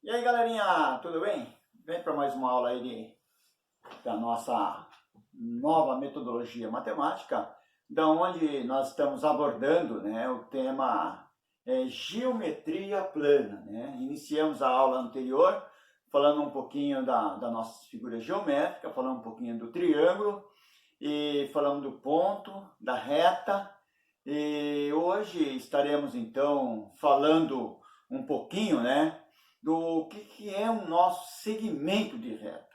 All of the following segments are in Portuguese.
E aí, galerinha, tudo bem? Vem para mais uma aula aí da nossa nova metodologia matemática, da onde nós estamos abordando, né, o tema geometria plana, né? Iniciamos a aula anterior falando um pouquinho da nossa figura geométrica, falando um pouquinho do triângulo e falando do ponto, da reta. E hoje estaremos então falando um pouquinho, né, do que é o nosso segmento de reta.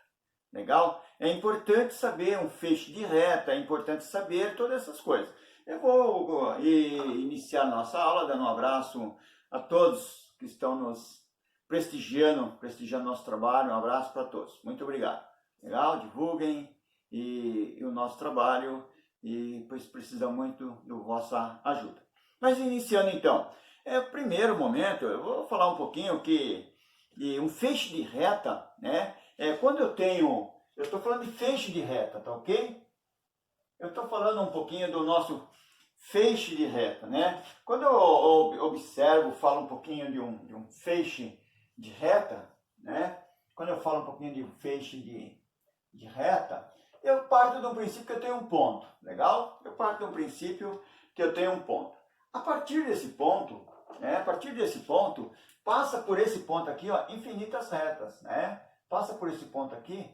Legal? É importante saber um feixe de reta, é importante saber todas essas coisas. Eu vou iniciar nossa aula dando um abraço a todos que estão nos prestigiando nosso trabalho. Um abraço para todos. Muito obrigado. Legal? Divulguem o nosso trabalho e pois precisa muito da vossa ajuda. Mas iniciando então, primeiro momento, eu vou falar um pouquinho de um feixe de reta, né? Quando eu estou falando de feixe de reta, tá ok? Eu estou falando um pouquinho do nosso feixe de reta, né? Quando eu observo, falo um pouquinho de um feixe de reta, né? Quando eu falo um pouquinho de um feixe de reta, eu parto de um princípio que eu tenho um ponto, legal? Eu parto de um princípio que eu tenho um ponto. A partir desse ponto, passa por esse ponto aqui, ó, infinitas retas, né? Passa por esse ponto aqui,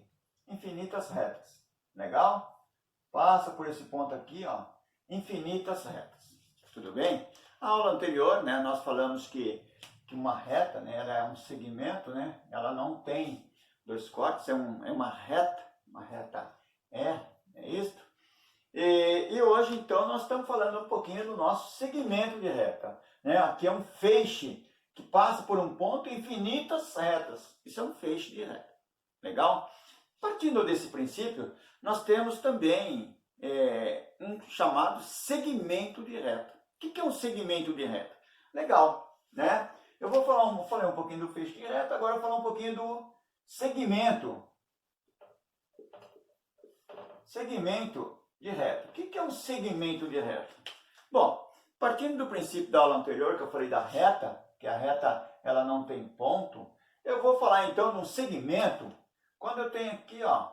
infinitas retas, legal? Passa por esse ponto aqui, ó, infinitas retas, tudo bem? A aula anterior, né, nós falamos que uma reta, né, ela é um segmento, né? Ela não tem dois cortes, é uma reta é isto. E hoje, então, nós estamos falando um pouquinho do nosso segmento de reta, né? Aqui é um feixe que passa por um ponto e infinitas retas. Isso é um feixe de reta. Legal? Partindo desse princípio, nós temos também um chamado segmento de reta. O que é um segmento de reta? Legal, né? Eu falei um pouquinho do feixe de reta, agora eu vou falar um pouquinho do segmento. Segmento de reta. O que é um segmento de reta? Bom, partindo do princípio da aula anterior, que eu falei da reta, que a reta ela não tem ponto, eu vou falar então de um segmento, quando eu tenho aqui, ó,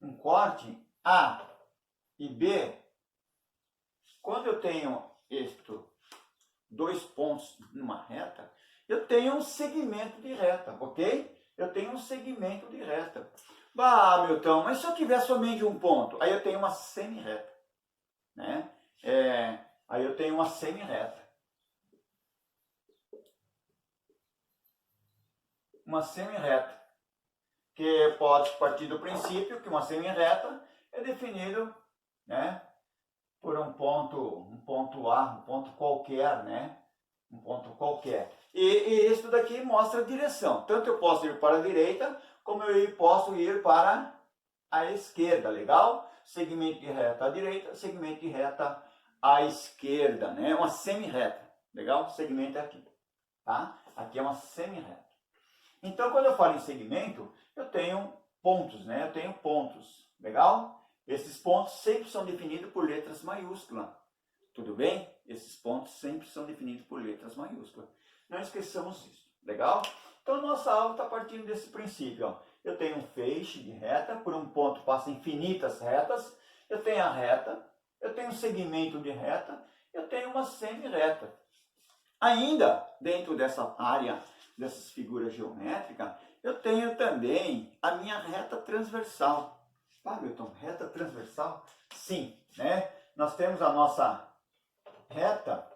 um corte A e B, quando eu tenho dois pontos numa reta, eu tenho um segmento de reta, ok? Eu tenho um segmento de reta. Ah, Milton, mas se eu tiver somente um ponto, aí eu tenho uma semi-reta, né? Aí eu tenho uma semi-reta. Uma semi-reta, que pode partir do princípio que uma semi-reta é definido, né, por um ponto A, um ponto qualquer, né? Um ponto qualquer. E isso daqui mostra a direção. Tanto eu posso ir para a direita, como eu posso ir para a esquerda, legal? Segmento de reta à direita, segmento de reta à esquerda, né? Uma semi-reta, legal? Segmento é aqui, tá? Aqui é uma semi-reta. Então, quando eu falo em segmento, eu tenho pontos, né? Eu tenho pontos, legal? Esses pontos sempre são definidos por letras maiúsculas, tudo bem? Esses pontos sempre são definidos por letras maiúsculas. Não esqueçamos isso, legal? Então, nossa aula está partindo desse princípio, ó. Eu tenho um feixe de reta, por um ponto passa infinitas retas, eu tenho a reta, eu tenho um segmento de reta, eu tenho uma semi-reta. Ainda, dentro dessa área, dessas figuras geométricas, eu tenho também a minha reta transversal. Ah, Milton, reta transversal? Sim, né? Nós temos a nossa reta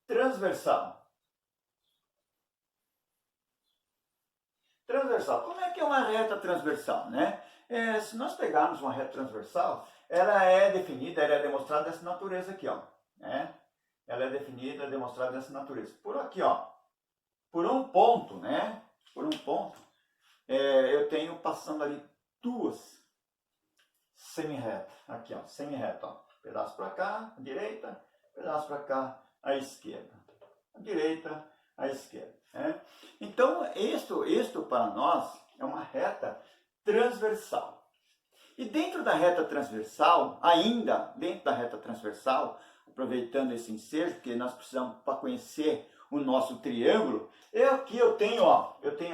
transversal. Transversal. Como é que é uma reta transversal, né? Se nós pegarmos uma reta transversal, ela é definida, ela é demonstrada dessa natureza aqui, ó, né? Ela é definida, demonstrada dessa natureza. Por aqui, ó, por um ponto, né? Por um ponto, eu tenho passando ali duas semi-retas. Aqui, ó, semi-reta, ó. Pedaço para cá, à direita, pedaço para cá, à esquerda. À direita, à esquerda. Né? Então, isto para nós é uma reta transversal. E dentro da reta transversal, ainda dentro da reta transversal, aproveitando esse ensejo, porque nós precisamos, para conhecer o nosso triângulo, aqui eu tenho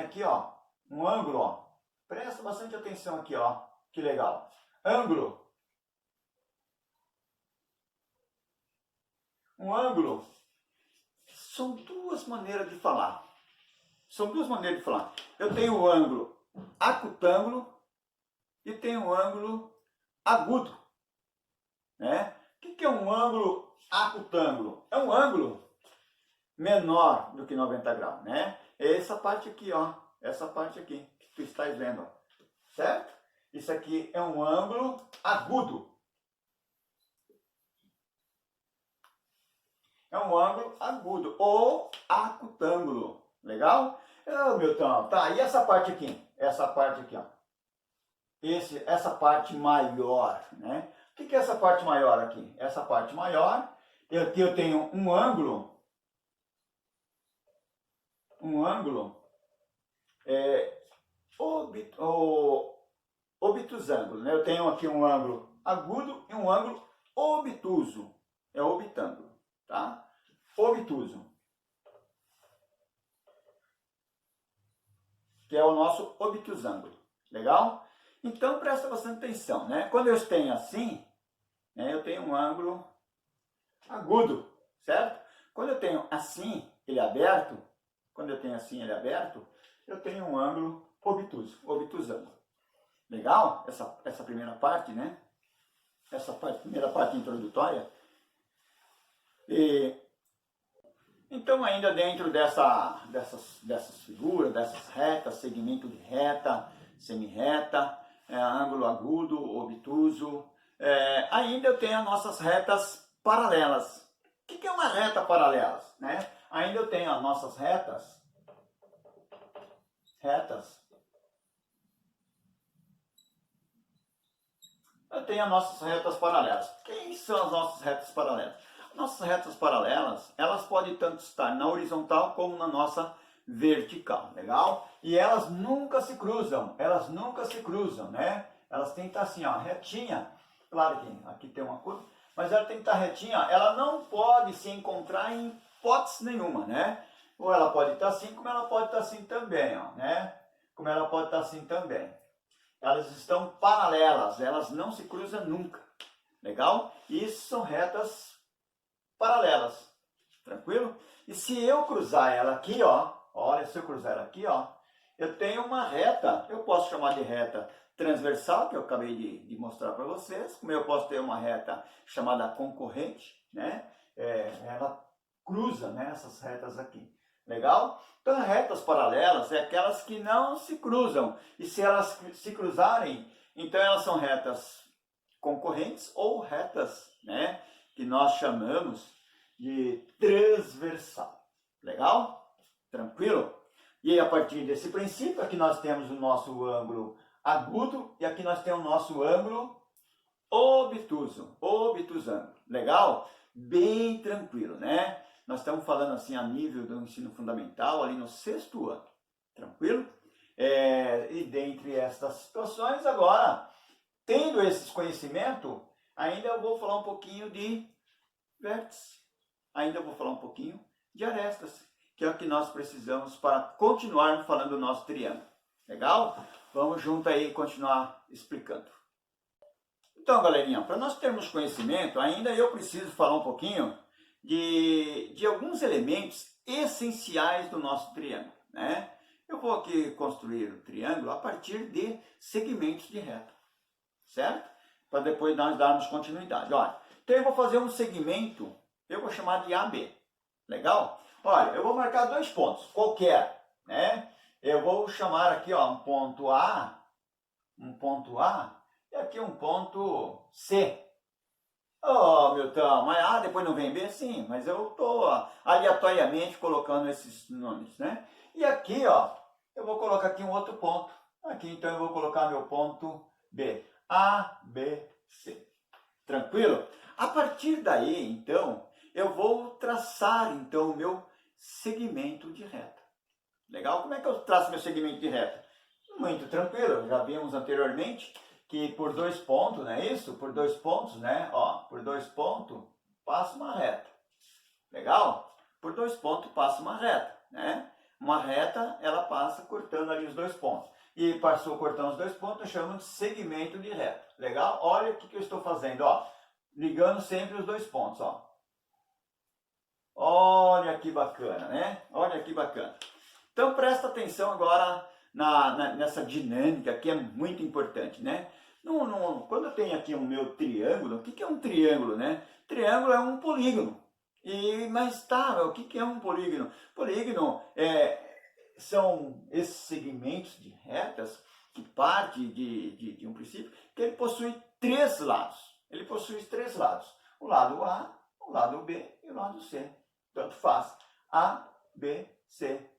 aqui, ó, um ângulo, ó. Presta bastante atenção aqui, ó. Que legal. Ângulo. Um ângulo. São duas maneiras de falar. Eu tenho o ângulo acutângulo e tenho o ângulo agudo, né? O que é um ângulo acutângulo? É um ângulo menor do que 90 graus, né? É essa parte aqui, ó. Essa parte aqui que tu estás vendo, ó. Certo? Isso aqui é um ângulo agudo. É um ângulo agudo ou acutângulo. Legal? Milton, tá, e essa parte aqui? Essa parte aqui, ó. Essa parte maior, né? O que é essa parte maior aqui? Essa parte maior, aqui eu tenho um ângulo obtusângulo, né? Eu tenho aqui um ângulo agudo e um ângulo obtuso. É obtângulo, tá? Obtuso. Que é o nosso obtusângulo. Legal? Então presta bastante atenção, né? Quando eu tenho assim, né, eu tenho um ângulo agudo, certo? Quando eu tenho assim, ele aberto, eu tenho um ângulo obtusângulo. Legal? Essa primeira parte, né? Primeira parte introdutória. Então, ainda dentro dessas figuras, dessas retas, segmento de reta, semirreta, ângulo agudo, obtuso, ainda eu tenho as nossas retas paralelas. O que é uma reta paralela? Né? Ainda eu tenho as nossas retas. Eu tenho as nossas retas paralelas. Quem são as nossas retas paralelas? Nossas retas paralelas, elas podem tanto estar na horizontal como na nossa vertical, legal? E elas nunca se cruzam, né? Elas têm que estar assim, ó, retinha. Claro que aqui tem uma curva, mas ela tem que estar retinha, ela não pode se encontrar em hipótese nenhuma, né? Ou ela pode estar assim, como ela pode estar assim também, ó, né? Elas estão paralelas, elas não se cruzam nunca, legal? Isso são retas paralelas, tranquilo? E se eu cruzar ela aqui, ó, olha, se eu cruzar ela aqui, ó, eu tenho uma reta, eu posso chamar de reta transversal, que eu acabei de mostrar para vocês, como eu posso ter uma reta chamada concorrente, né? Ela cruza, né, essas retas aqui, legal? Então, retas paralelas é aquelas que não se cruzam, e se elas se cruzarem, então elas são retas concorrentes ou retas, né, que nós chamamos de transversal. Legal? Tranquilo? E aí, a partir desse princípio, aqui nós temos o nosso ângulo agudo e aqui nós temos o nosso ângulo obtusângulo. Legal? Bem tranquilo, né? Nós estamos falando assim a nível do ensino fundamental, ali no 6º ano. Tranquilo? E dentre estas situações, agora, tendo esses conhecimentos, ainda eu vou falar um pouquinho de vértice. Ainda vou falar um pouquinho de arestas, que é o que nós precisamos para continuar falando do nosso triângulo. Legal? Vamos junto aí continuar explicando. Então, galerinha, para nós termos conhecimento, ainda eu preciso falar um pouquinho de alguns elementos essenciais do nosso triângulo, né? Eu vou aqui construir o triângulo a partir de segmentos de reta, certo? Para depois nós darmos continuidade. Olha, então eu vou fazer um segmento, eu vou chamar de AB, legal? Olha, eu vou marcar 2 pontos, qualquer, né? Eu vou chamar aqui, ó, um ponto A e aqui um ponto C. Oh, Milton, mas A depois não vem B? Sim, mas eu estou aleatoriamente colocando esses nomes, né? E aqui, ó, eu vou colocar aqui um outro ponto. Aqui, então, eu vou colocar meu ponto B. A, B, C. Tranquilo? A partir daí, então, eu vou traçar, então, o meu segmento de reta. Legal? Como é que eu traço meu segmento de reta? Muito tranquilo, já vimos anteriormente que por 2 pontos, não é isso? Por 2 pontos, né? Ó, por 2 pontos, passa uma reta. Legal? Por 2 pontos passa uma reta, né? Uma reta, ela passa cortando ali os 2 pontos. E passou cortando os 2 pontos, nós chamamos de segmento de reta. Legal? Olha o que eu estou fazendo, ó. Ligando sempre os 2 pontos, ó. Olha que bacana, né? Olha que bacana. Então presta atenção agora nessa dinâmica que é muito importante, né? Quando eu tenho aqui o meu triângulo, o que é um triângulo, né? Triângulo é um polígono. Mas tá, o que é um polígono? Polígono são esses segmentos de retas que partem de um princípio que ele possui 3 lados. Ele possui 3 lados. O lado A, o lado B e o lado C. Tanto faz. A, B, C.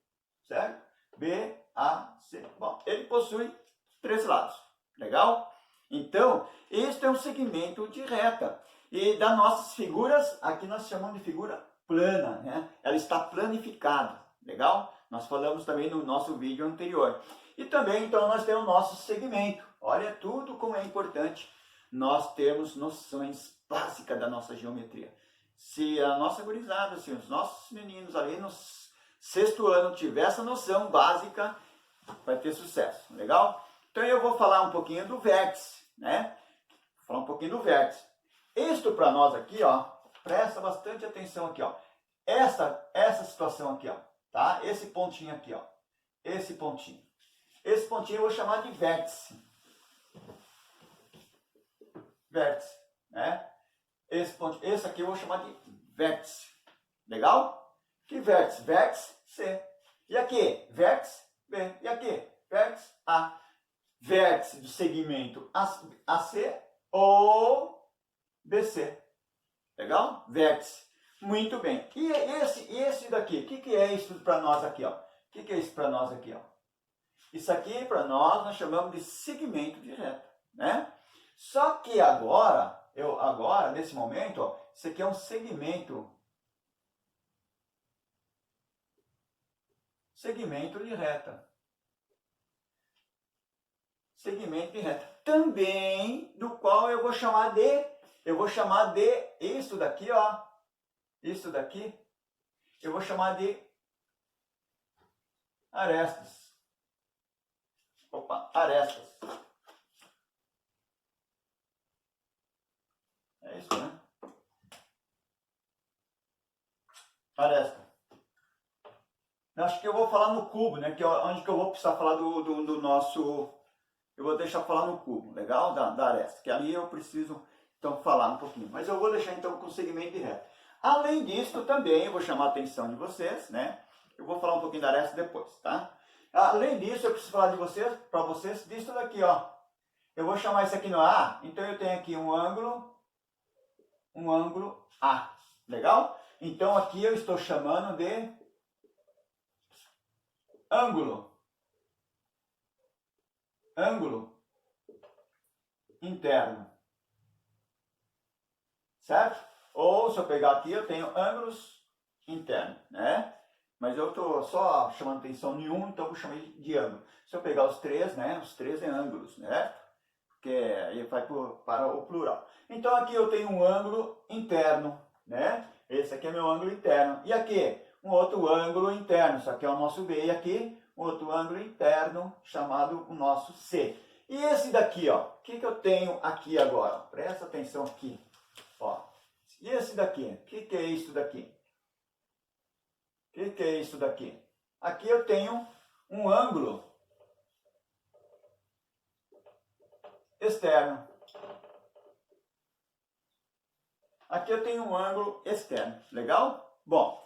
Certo? B, A, C. Bom, ele possui 3 lados. Legal? Então, este é um segmento de reta. E das nossas figuras, aqui nós chamamos de figura plana, né? Ela está planificada. Legal? Nós falamos também no nosso vídeo anterior. E também, então, nós temos o nosso segmento. Olha tudo como é importante nós termos noções básicas da nossa geometria. Se a nossa gurizada, se os nossos meninos ali no 6º ano tiver essa noção básica, vai ter sucesso, legal? Então eu vou falar um pouquinho do vértice, né? Vou falar um pouquinho do vértice. Isto para nós aqui, ó, presta bastante atenção aqui, ó. Essa situação aqui, ó, tá? Esse pontinho aqui, ó. Esse pontinho. Esse pontinho eu vou chamar de vértice. Vértice, né? Esse aqui eu vou chamar de vértice. Legal? Que vértice? Vértice C. E aqui? Vértice B. E aqui? Vértice A. Vértice do segmento AC ou BC. Legal? Vértice. Muito bem. E esse daqui? O que é isso para nós aqui? O que é isso para nós aqui? Ó? Isso aqui para nós chamamos de segmento de reta. Né? Só que agora, nesse momento, ó, isso aqui é um segmento de reta. Segmento de reta. Também do qual eu vou chamar de isso daqui, ó. Isso daqui, eu vou chamar de arestas. Opa, arestas. É isso, né? Aresta. Acho que eu vou falar no cubo, né? Que é onde que eu vou precisar falar do nosso... Eu vou deixar falar no cubo, legal? Da aresta. Que ali eu preciso, então, falar um pouquinho. Mas eu vou deixar, então, com o segmento de reta. Além disso, também, eu vou chamar a atenção de vocês, né? Eu vou falar um pouquinho da aresta depois, tá? Além disso, eu preciso falar para vocês disso daqui, ó. Eu vou chamar isso aqui no A. Então, eu tenho aqui um ângulo A. Legal? Então, aqui eu estou chamando de ângulo interno. Certo? Ou, se eu pegar aqui, eu tenho ângulos internos, né? Mas eu estou só chamando atenção em um, então eu vou chamar de ângulo. Se eu pegar os 3, né? Os 3 é ângulos, né? Porque aí vai para o plural. Então, aqui eu tenho um ângulo interno, né? Esse aqui é meu ângulo interno. E aqui, um outro ângulo interno. Isso aqui é o nosso B. E aqui, um outro ângulo interno, chamado o nosso C. E esse daqui, ó. O que eu tenho aqui agora? Presta atenção aqui. Ó. E esse daqui? O que é isso daqui? O que é isso daqui? Aqui eu tenho um ângulo externo. Aqui eu tenho um ângulo externo. Legal? Bom,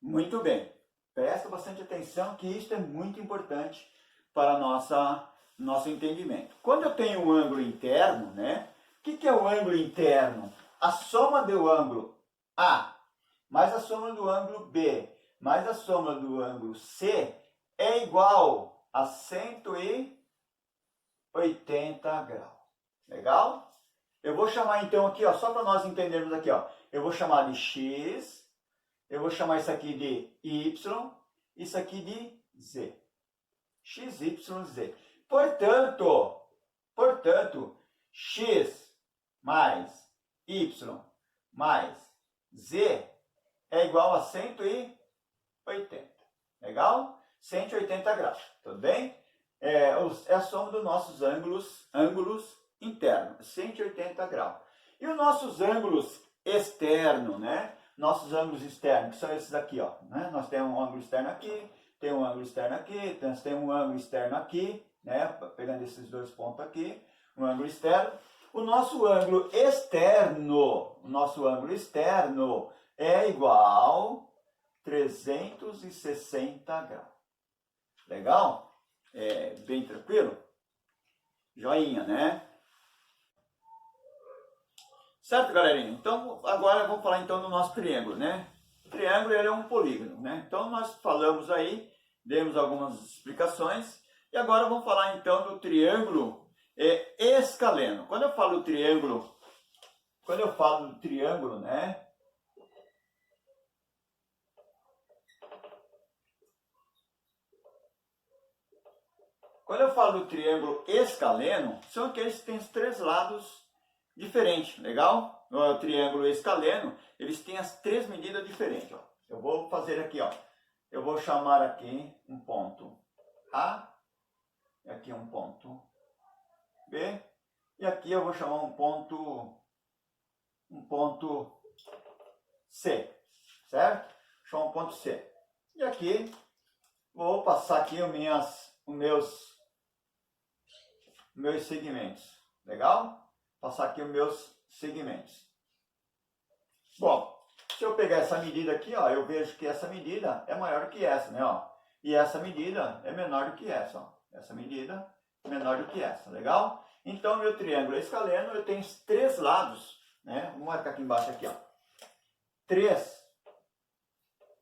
muito bem. Presta bastante atenção que isso é muito importante para nosso entendimento. Quando eu tenho um ângulo interno, né? O que é o ângulo interno? A soma do ângulo A mais a soma do ângulo B mais a soma do ângulo C é igual a 180 graus. Legal? Eu vou chamar então aqui, ó, só para nós entendermos aqui, ó, eu vou chamar de X, eu vou chamar isso aqui de Y, isso aqui de Z. X, Y, Z. Portanto, X mais Y mais Z é igual a 180 180. Legal? 180 graus. Tudo bem? É a soma dos nossos ângulos internos. 180 graus. E os nossos ângulos externos, né? Nossos ângulos externos, que são esses aqui, ó. Né? Nós temos um ângulo externo aqui, tem um ângulo externo aqui, nós temos um ângulo externo aqui, né? Pegando esses dois pontos aqui, um ângulo externo. O nosso ângulo externo é igual a 360 graus. Legal? É bem tranquilo? Joinha, né? Certo, galerinha? Então, agora vamos falar então do nosso triângulo, né? O triângulo ele é um polígono, né? Então, nós falamos aí, demos algumas explicações, e agora vamos falar então do triângulo escaleno. Quando eu falo do triângulo, né? Quando eu falo do triângulo escaleno, são aqueles que têm os três lados diferentes, legal? O triângulo escaleno, eles têm as três medidas diferentes, ó. Eu vou fazer aqui, ó. Eu vou chamar aqui um ponto A, e aqui um ponto B, e aqui eu vou chamar um ponto C, certo? Vou chamar um ponto C. E aqui vou passar aqui os meus segmentos, legal? Passar aqui os meus segmentos. Bom, se eu pegar essa medida aqui, ó, eu vejo que essa medida é maior que essa, né? Ó, e essa medida é menor do que essa, ó. Essa medida é menor do que essa, legal? Então, meu triângulo escaleno, eu tenho três lados, né? Vou marcar aqui embaixo, aqui, ó. Três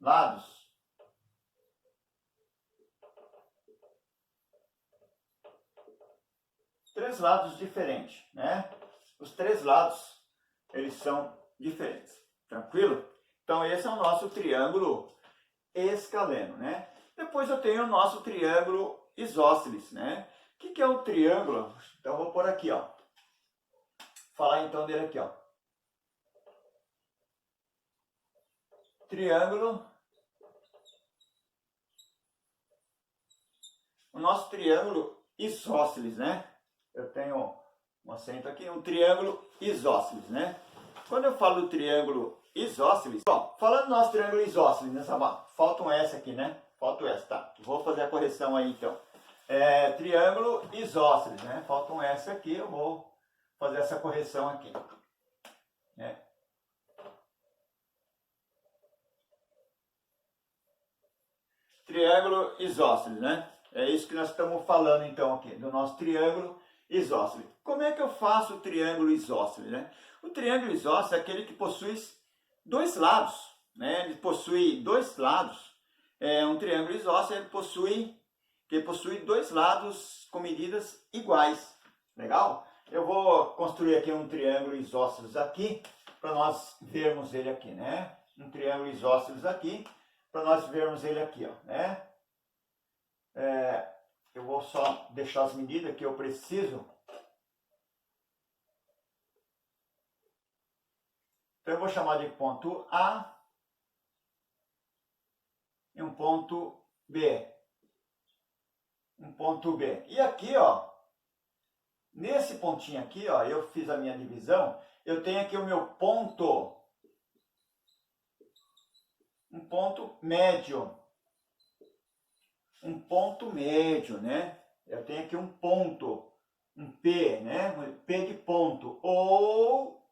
lados. Três lados diferentes, né? Os três lados, eles são diferentes. Tranquilo? Então, esse é o nosso triângulo escaleno, né? Depois eu tenho o nosso triângulo isósceles, né? O que é um triângulo? Então, eu vou pôr aqui, ó. Falar então dele aqui, ó. Triângulo. O nosso triângulo isósceles, né? Eu tenho um acento aqui, um triângulo isósceles, né? Quando eu falo do triângulo isósceles, bom, falando do nosso triângulo isósceles, nessa falta um S aqui, né? Falta o S, tá? Vou fazer a correção aí, então. Triângulo isósceles, né? Falta um S aqui, eu vou fazer essa correção aqui. Né? Triângulo isósceles, né? É isso que nós estamos falando, então, aqui, do nosso triângulo isósceles. Como é que eu faço o triângulo isósceles, né? O triângulo isósceles é aquele que possui dois lados, né? Ele possui dois lados. Um triângulo isósceles ele possui dois lados com medidas iguais. Legal? Eu vou construir aqui um triângulo isósceles aqui para nós vermos ele aqui, né? Um triângulo isósceles aqui para nós vermos ele aqui, ó, né? Eu vou só deixar as medidas que eu preciso. Então, eu vou chamar de ponto A e um ponto B. Um ponto B. E aqui, ó, nesse pontinho aqui, ó, eu fiz a minha divisão. Eu tenho aqui o meu ponto. Um ponto médio. Um ponto médio, né? Eu tenho aqui um ponto, um P, né? Um P de ponto, ou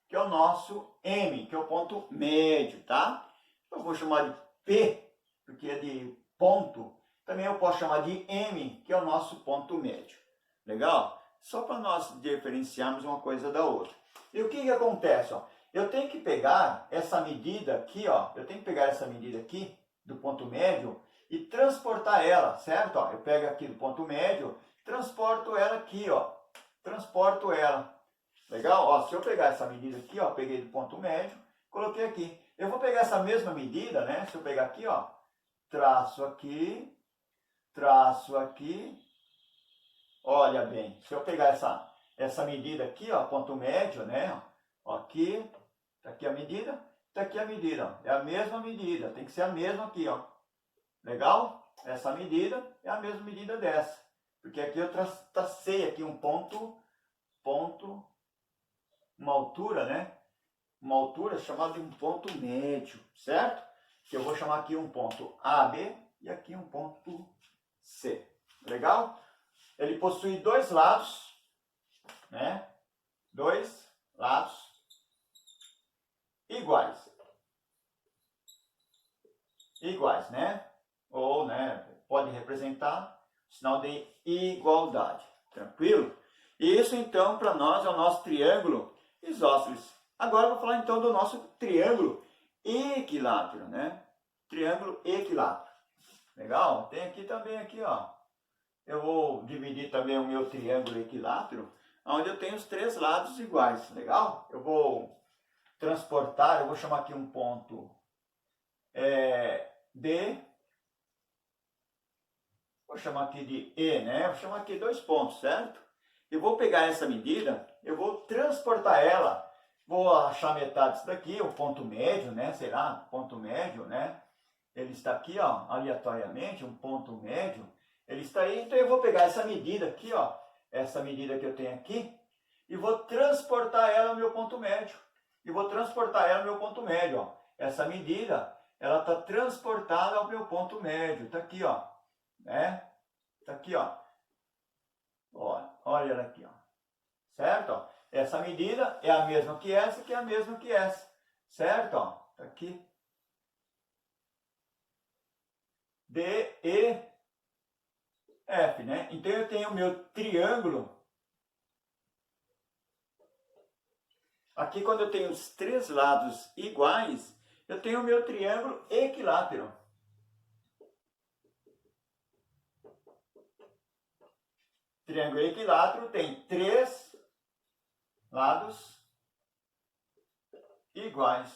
que é o nosso M, que é o ponto médio, tá? Eu vou chamar de P, porque é de ponto. Também eu posso chamar de M, que é o nosso ponto médio. Legal? Só para nós diferenciarmos uma coisa da outra. E o que acontece, ó? Eu tenho que pegar essa medida aqui, ó. Eu tenho que pegar essa medida aqui do ponto médio e transportar ela, certo? Ó, eu pego aqui do ponto médio, transporto ela aqui, ó. Transporto ela. Legal? Ó, se eu pegar essa medida aqui, ó, peguei do ponto médio, coloquei aqui. Eu vou pegar essa mesma medida, né? Se eu pegar aqui, ó, traço aqui. Olha bem, se eu pegar essa medida aqui, ó, ponto médio, né? Ó, aqui, tá aqui a medida, tá aqui a medida, ó. É a mesma medida, tem que ser a mesma aqui, ó. Legal? Essa medida é a mesma medida dessa. Porque aqui eu tracei aqui um ponto, uma altura, né? Uma altura chamada de um ponto médio, certo? Que eu vou chamar aqui um ponto AB e aqui um ponto C. Legal? Ele possui dois lados, né? Dois lados iguais. Iguais, né? Ou, né, pode representar o sinal de igualdade. Tranquilo? Isso, então, para nós é o nosso triângulo isósceles. Agora eu vou falar, então, do nosso triângulo equilátero, né? Triângulo equilátero. Legal? Tem aqui também, aqui, ó. Eu vou dividir também o meu triângulo equilátero, onde eu tenho os três lados iguais. Legal? Eu vou transportar, eu vou chamar aqui um ponto D. Vou chamar aqui de E, né? Vou chamar aqui dois pontos, certo? Eu vou pegar essa medida, eu vou transportar ela, vou achar metade disso daqui, o ponto médio, né? Sei lá, ponto médio, né? Ele está aqui, ó, aleatoriamente, um ponto médio. Ele está aí, então eu vou pegar essa medida aqui, ó, essa medida que eu tenho aqui, e vou transportar ela ao meu ponto médio. E vou transportar ela ao meu ponto médio, ó. Essa medida, ela está transportada ao meu ponto médio. Está aqui, ó, né? Está aqui, ó. Olha ela aqui, ó. Certo? Ó. Essa medida é a mesma que essa, que é a mesma que essa. Certo? Ó. Tá aqui. D, E, F, né? Então eu tenho o meu triângulo. Aqui, quando eu tenho os três lados iguais, eu tenho o meu triângulo equilátero. Triângulo equilátero tem três lados iguais,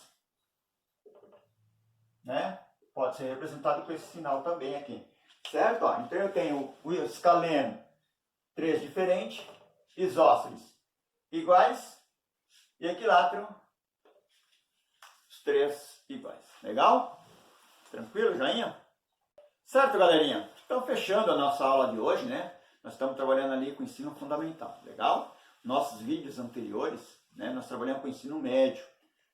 né? Pode ser representado com esse sinal também aqui, certo? Ó, então eu tenho o escaleno, três diferentes, isósceles iguais e equilátero, os três iguais. Legal? Tranquilo, joinha? Certo, galerinha? Então, fechando a nossa aula de hoje, né? Nós estamos trabalhando ali com ensino fundamental, legal? Nossos vídeos anteriores, né? Nós trabalhamos com ensino médio.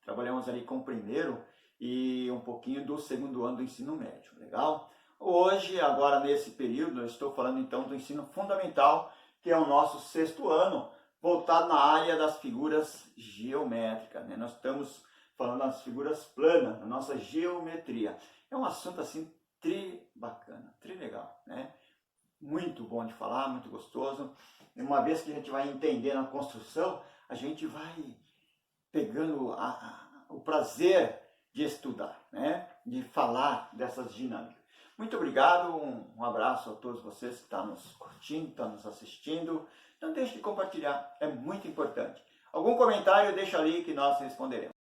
Trabalhamos ali com o primeiro e um pouquinho do segundo ano do ensino médio, legal? Hoje, agora nesse período, eu estou falando então do ensino fundamental, que é o nosso sexto ano, voltado na área das figuras geométricas, né? Nós estamos falando das figuras planas, da nossa geometria. É um assunto assim bacana, legal, né? Muito bom de falar, muito gostoso. E uma vez que a gente vai entendendo a construção, a gente vai pegando o prazer de estudar, né? De falar dessas dinâmicas. Muito obrigado, um abraço a todos vocês que estão nos curtindo, estão nos assistindo. Não deixe de compartilhar, é muito importante. Algum comentário deixa ali que nós responderemos.